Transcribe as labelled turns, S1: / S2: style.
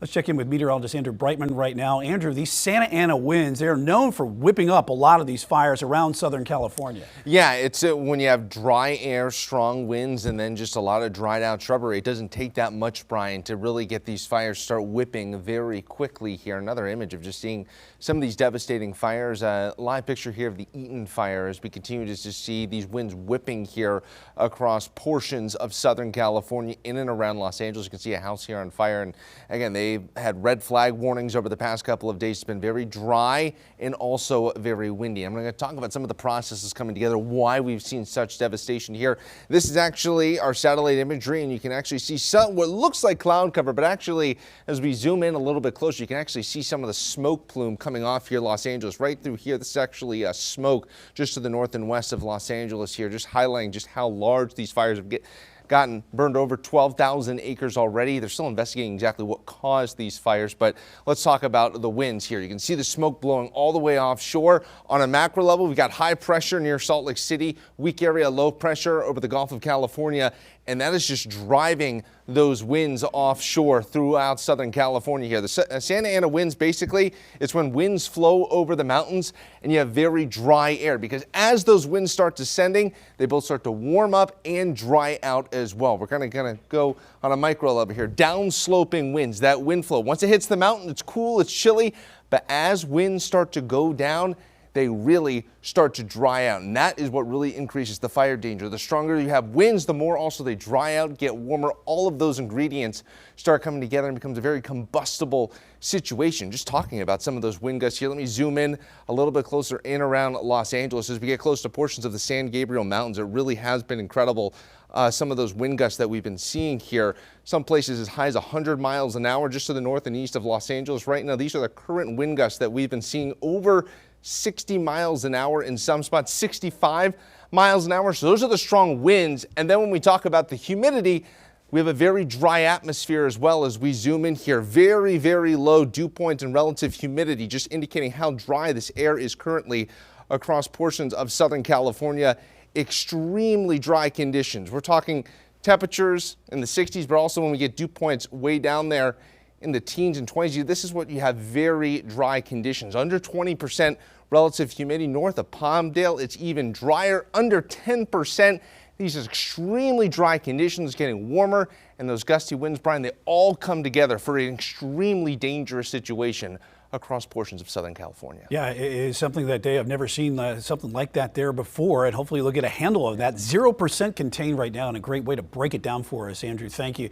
S1: Let's check in with meteorologist Andrew Brightman right now. Andrew, these Santa Ana winds, they're known for whipping up a lot of these fires around Southern California.
S2: Yeah, it's when you have dry air, strong winds, and then just a lot of dried out shrubbery. It doesn't take that much, Brian, to really get these fires start whipping very quickly here. Another image of just seeing some of these devastating fires. A live picture here of the Eaton fire as we continue to just see these winds whipping here across portions of Southern California in and around Los Angeles. You can see a house here on fire, and again, they've had red flag warnings over the past couple of days. It's been very dry and also very windy. I'm going to talk about some of the processes coming together, why we've seen such devastation here. This is actually our satellite imagery, and you can actually see what looks like cloud cover, but actually, as we zoom in a little bit closer, you can actually see some of the smoke plume coming off here, Los Angeles, right through here. This is actually smoke just to the north and west of Los Angeles here, just highlighting just how large these fires have gotten. Burned over 12,000 acres already. They're still investigating exactly what caused these fires, but let's talk about the winds here. You can see the smoke blowing all the way offshore. On a macro level, we've got high pressure near Salt Lake City, weak area low pressure over the Gulf of California, and that is just driving those winds offshore throughout Southern California here. The Santa Ana winds, basically, it's when winds flow over the mountains and you have very dry air, because as those winds start descending, they both start to warm up and dry out as well. We're kind of going to go on a micro level here. Downsloping winds, that wind flow, once it hits the mountain, it's cool, it's chilly, but as winds start to go down, they really start to dry out, and that is what really increases the fire danger. The stronger you have winds, the more also they dry out, get warmer. All of those ingredients start coming together and becomes a very combustible situation. Just talking about some of those wind gusts here, let me zoom in a little bit closer in around Los Angeles. As we get close to portions of the San Gabriel Mountains, it really has been incredible. Some of those wind gusts that we've been seeing here, some places as high as 100 miles an hour just to the north and east of Los Angeles. Right now, these are the current wind gusts that we've been seeing, over 60 miles an hour in some spots, 65 miles an hour. So those are the strong winds. And then when we talk about the humidity, we have a very dry atmosphere as well. As we zoom in here, very, very low dew point and relative humidity, just indicating how dry this air is currently across portions of Southern California. Extremely dry conditions. We're talking temperatures in the 60s, but also when we get dew points way down there in the teens and 20s, this is what you have, very dry conditions. Under 20% relative humidity. North of Palmdale, it's even drier, under 10%. These are extremely dry conditions, getting warmer, and those gusty winds, Brian, they all come together for an extremely dangerous situation across portions of Southern California.
S1: Yeah, it is something that they have never seen something like that there before, and hopefully they'll get a handle of that. 0% contained right now, and a great way to break it down for us. Andrew, thank you.